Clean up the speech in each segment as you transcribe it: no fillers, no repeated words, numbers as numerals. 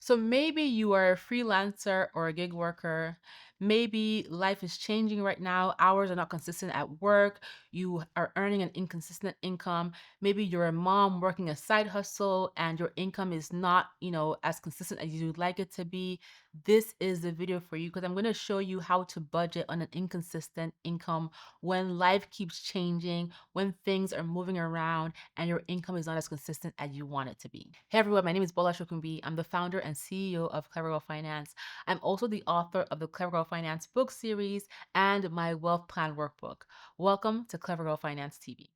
So maybe you are a freelancer or a gig worker. Maybe life is changing right now. Hours are not consistent at work. You are earning an inconsistent income. Maybe you're a mom working a side hustle and your income is not, as consistent as you'd like it to be. This is the video for you because I'm going to show you how to budget on an inconsistent income when life keeps changing, when things are moving around and your income is not as consistent as you want it to be. Hey everyone, my name is Bola Sokunbi. I'm the founder and CEO of Clever Girl Finance. I'm also the author of the Clever Girl Finance book series and my wealth plan workbook. Welcome to Clever Girl Finance TV.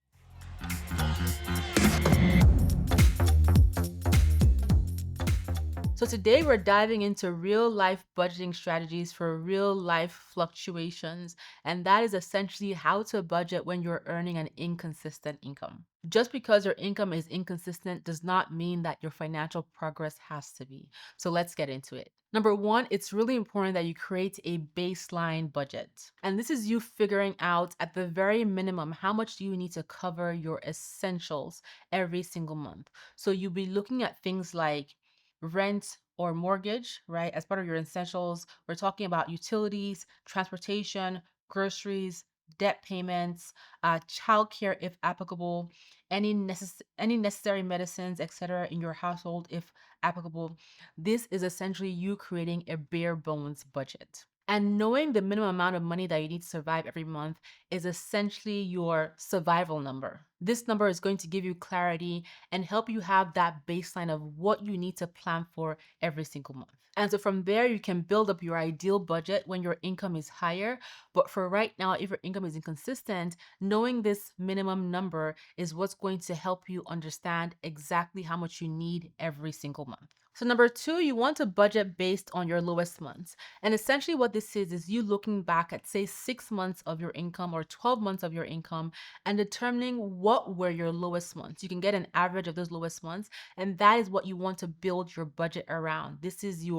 So today we're diving into real life budgeting strategies for real life fluctuations, and that is essentially how to budget when you're earning an inconsistent income. Just because your income is inconsistent does not mean that your financial progress has to be. So let's get into it. Number one, it's really important that you create a baseline budget. And this is you figuring out at the very minimum how much do you need to cover your essentials every single month. So you'll be looking at things like rent or mortgage, right? As part of your essentials, we're talking about utilities, transportation, groceries, debt payments, childcare if applicable, any necessary medicines, etc. in your household if applicable. This is essentially you creating a bare bones budget. And knowing the minimum amount of money that you need to survive every month is essentially your survival number. This number is going to give you clarity and help you have that baseline of what you need to plan for every single month. And so from there, you can build up your ideal budget when your income is higher. But for right now, if your income is inconsistent, knowing this minimum number is what's going to help you understand exactly how much you need every single month. So number two, you want to budget based on your lowest months. And essentially what this is you looking back at say 6 months of your income or 12 months of your income and determining what were your lowest months. You can get an average of those lowest months, and that is what you want to build your budget around. This is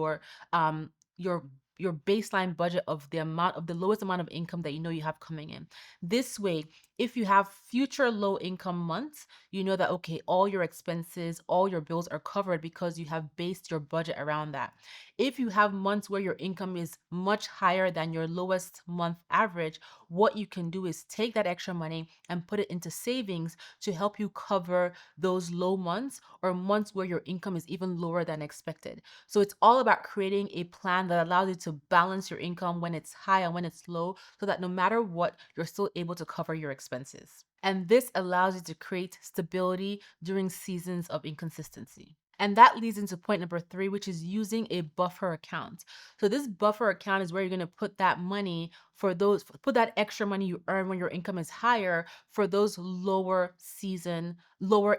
um your your baseline budget of the lowest amount of income that you know you have coming in. This way, if you have future low income months, you know that okay, all your expenses, all your bills are covered because you have based your budget around that. If you have months where your income is much higher than your lowest month average, what you can do is take that extra money and put it into savings to help you cover those low months or months where your income is even lower than expected. So it's all about creating a plan that allows you to balance your income when it's high and when it's low so that no matter what, you're still able to cover your expenses. And this allows you to create stability during seasons of inconsistency. And that leads into point number three, which is using a buffer account. So this buffer account is where you're going to put that money put that extra money you earn when your income is higher for those lower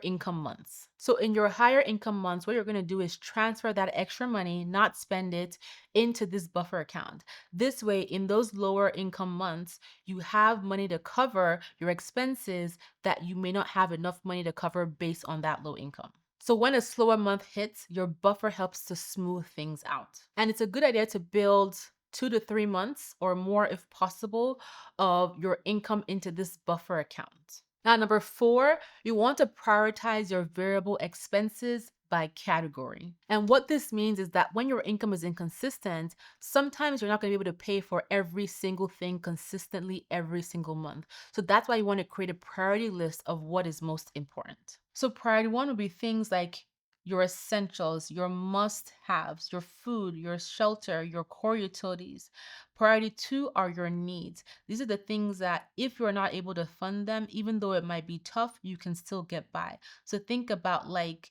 income months. So in your higher income months, what you're going to do is transfer that extra money, not spend it, into this buffer account. This way, in those lower income months, you have money to cover your expenses that you may not have enough money to cover based on that low income. So when a slower month hits, your buffer helps to smooth things out. And it's a good idea to build 2 to 3 months or more, if possible, of your income into this buffer account. Now, number four, you want to prioritize your variable expenses by category. And what this means is that when your income is inconsistent, sometimes you're not going to be able to pay for every single thing consistently every single month. So that's why you want to create a priority list of what is most important. So priority one would be things like your essentials, your must-haves, your food, your shelter, your core utilities. Priority two are your needs. These are the things that if you're not able to fund them, even though it might be tough, you can still get by. So think about like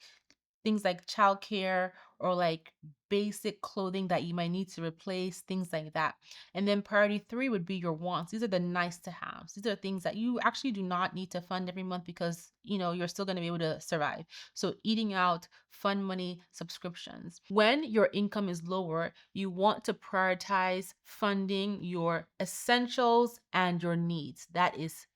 things like childcare or like basic clothing that you might need to replace, things like that. And then priority three would be your wants. These are the nice to haves. These are things that you actually do not need to fund every month because, you're still going to be able to survive. So eating out, fund money, subscriptions. When your income is lower, you want to prioritize funding your essentials and your needs. That is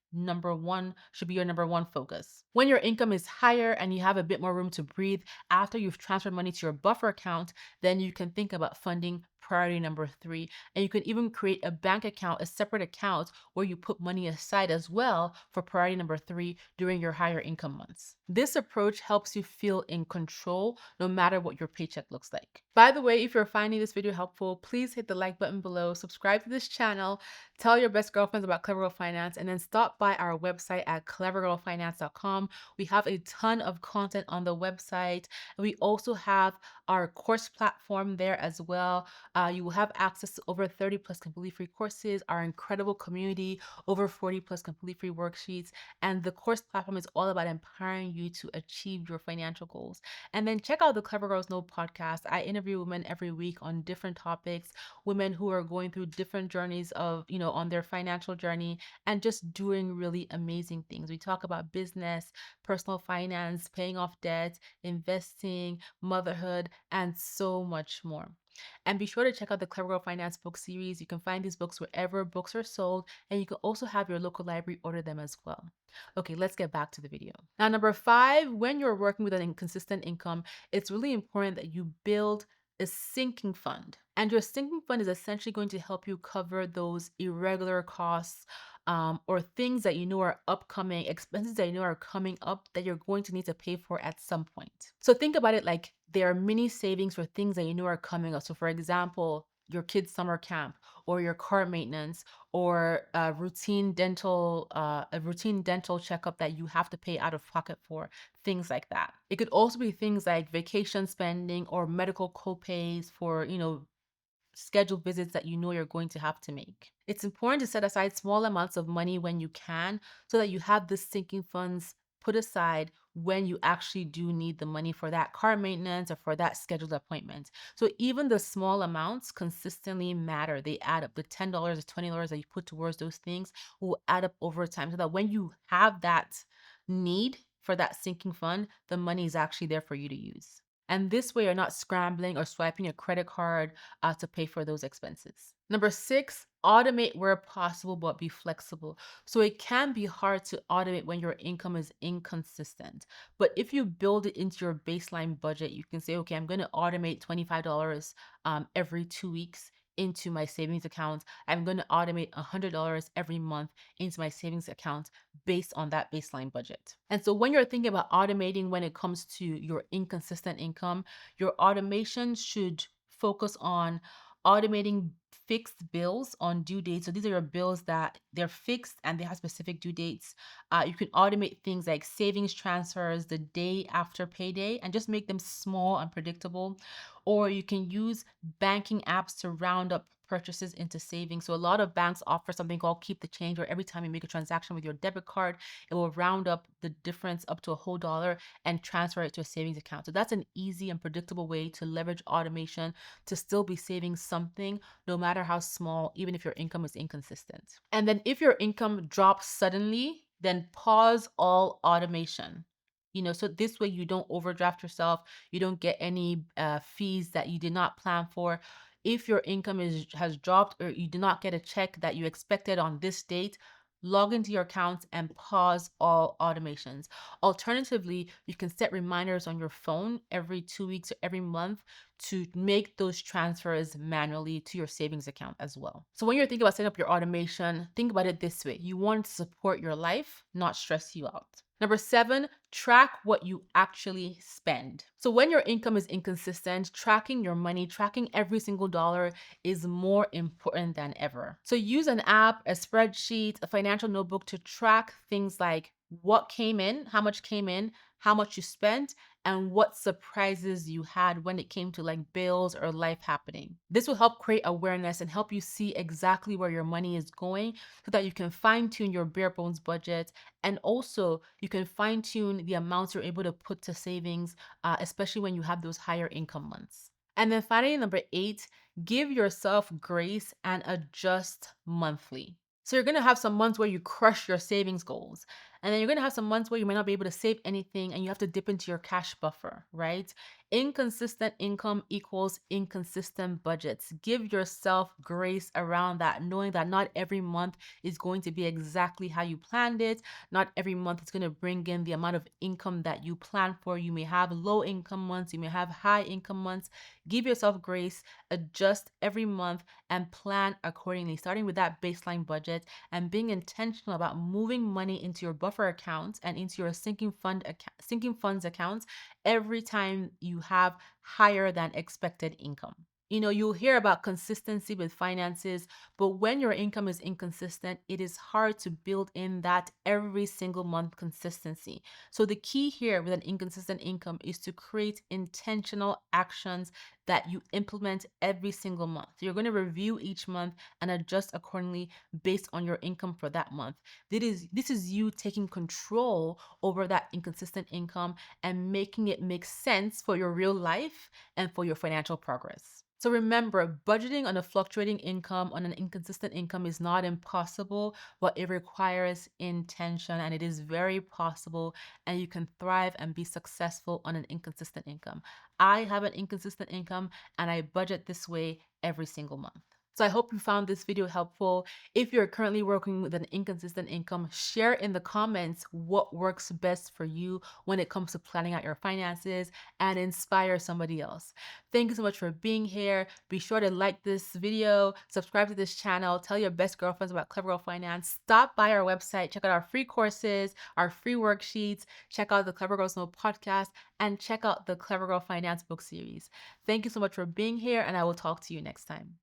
should be your number one focus. When your income is higher and you have a bit more room to breathe after you've transferred money to your buffer account, then you can think about funding priority number three. And you can even create a bank account, a separate account where you put money aside as well for priority number three during your higher income months. This approach helps you feel in control no matter what your paycheck looks like. By the way, if you're finding this video helpful, please hit the like button below, subscribe to this channel, tell your best girlfriends about Clever Girl Finance, and then stop by our website at clevergirlfinance.com. We have a ton of content on the website. We also have our course platform there as well. You will have access to over 30 plus completely free courses, our incredible community, over 40 plus completely free worksheets. And the course platform is all about empowering you to achieve your financial goals. And then check out the Clever Girls Know podcast. I interview women every week on different topics, women who are going through different journeys of, on their financial journey and just doing really amazing things. We talk about business, personal finance, paying off debt, investing, motherhood, and so much more. And be sure to check out the Clever Girl Finance book series. You can find these books wherever books are sold, and you can also have your local library order them as well. Okay, let's get back to the video. Now, number five, when you're working with an inconsistent income, it's really important that you build a sinking fund. And your sinking fund is essentially going to help you cover those irregular costs, or things that you know are upcoming, expenses that you know are coming up that you're going to need to pay for at some point. So think about it like there are mini savings for things that you know are coming up. So for example, your kid's summer camp, or your car maintenance, or a routine dental checkup that you have to pay out of pocket for, things like that. It could also be things like vacation spending or medical copays for, scheduled visits that you know you're going to have to make. It's important to set aside small amounts of money when you can so that you have the sinking funds put aside when you actually do need the money for that car maintenance or for that scheduled appointment. So even the small amounts consistently matter. They add up. The $10 or $20 that you put towards those things will add up over time so that when you have that need for that sinking fund, the money is actually there for you to use. And this way, you're not scrambling or swiping a credit card to pay for those expenses. Number six, automate where possible, but be flexible. So it can be hard to automate when your income is inconsistent. But if you build it into your baseline budget, you can say, okay, I'm going to automate $25 every 2 weeks into my savings account. I'm going to automate $100 every month into my savings account based on that baseline budget. And so when you're thinking about automating when it comes to your inconsistent income, your automation should focus on automating fixed bills on due dates. So these are your bills that they're fixed and they have specific due dates. You can automate things like savings transfers the day after payday and just make them small and predictable. Or you can use banking apps to round up purchases into savings. So a lot of banks offer something called keep the change, where every time you make a transaction with your debit card, it will round up the difference up to a whole dollar and transfer it to a savings account. So that's an easy and predictable way to leverage automation to still be saving something, no matter how small, even if your income is inconsistent. And then if your income drops suddenly, then pause all automation. So this way you don't overdraft yourself, you don't get any fees that you did not plan for. If your income has dropped or you did not get a check that you expected on this date, log into your accounts and pause all automations. Alternatively, you can set reminders on your phone every 2 weeks or every month to make those transfers manually to your savings account as well. So when you're thinking about setting up your automation, think about it this way. You want to support your life, not stress you out. Number seven, track what you actually spend. So when your income is inconsistent, tracking your money, tracking every single dollar is more important than ever. So use an app, a spreadsheet, a financial notebook to track things like what came in, how much you spent, and what surprises you had when it came to like bills or life happening. This will help create awareness and help you see exactly where your money is going so that you can fine tune your bare bones budget. And also you can fine tune the amounts you're able to put to savings, especially when you have those higher income months. And then finally, number eight, give yourself grace and adjust monthly. So you're going to have some months where you crush your savings goals. And then you're going to have some months where you might not be able to save anything and you have to dip into your cash buffer, right? Inconsistent income equals inconsistent budgets. Give yourself grace around that, knowing that not every month is going to be exactly how you planned it. Not every month is going to bring in the amount of income that you plan for. You may have low income months, you may have high income months. Give yourself grace, adjust every month, and plan accordingly, starting with that baseline budget and being intentional about moving money into your buffer accounts and into your sinking funds accounts every time you have higher than expected income. You'll hear about consistency with finances, but when your income is inconsistent, it is hard to build in that every single month consistency. So, the key here with an inconsistent income is to create intentional actions that you implement every single month. You're going to review each month and adjust accordingly based on your income for that month. This is you taking control over that inconsistent income and making it make sense for your real life and for your financial progress. So remember, budgeting on a fluctuating income, on an inconsistent income is not impossible, but it requires intention, and it is very possible, and you can thrive and be successful on an inconsistent income. I have an inconsistent income and I budget this way every single month. So I hope you found this video helpful. If you're currently working with an inconsistent income, share in the comments what works best for you when it comes to planning out your finances and inspire somebody else. Thank you so much for being here. Be sure to like this video, subscribe to this channel, tell your best girlfriends about Clever Girl Finance. Stop by our website, check out our free courses, our free worksheets, check out the Clever Girls Know podcast, and check out the Clever Girl Finance book series. Thank you so much for being here, and I will talk to you next time.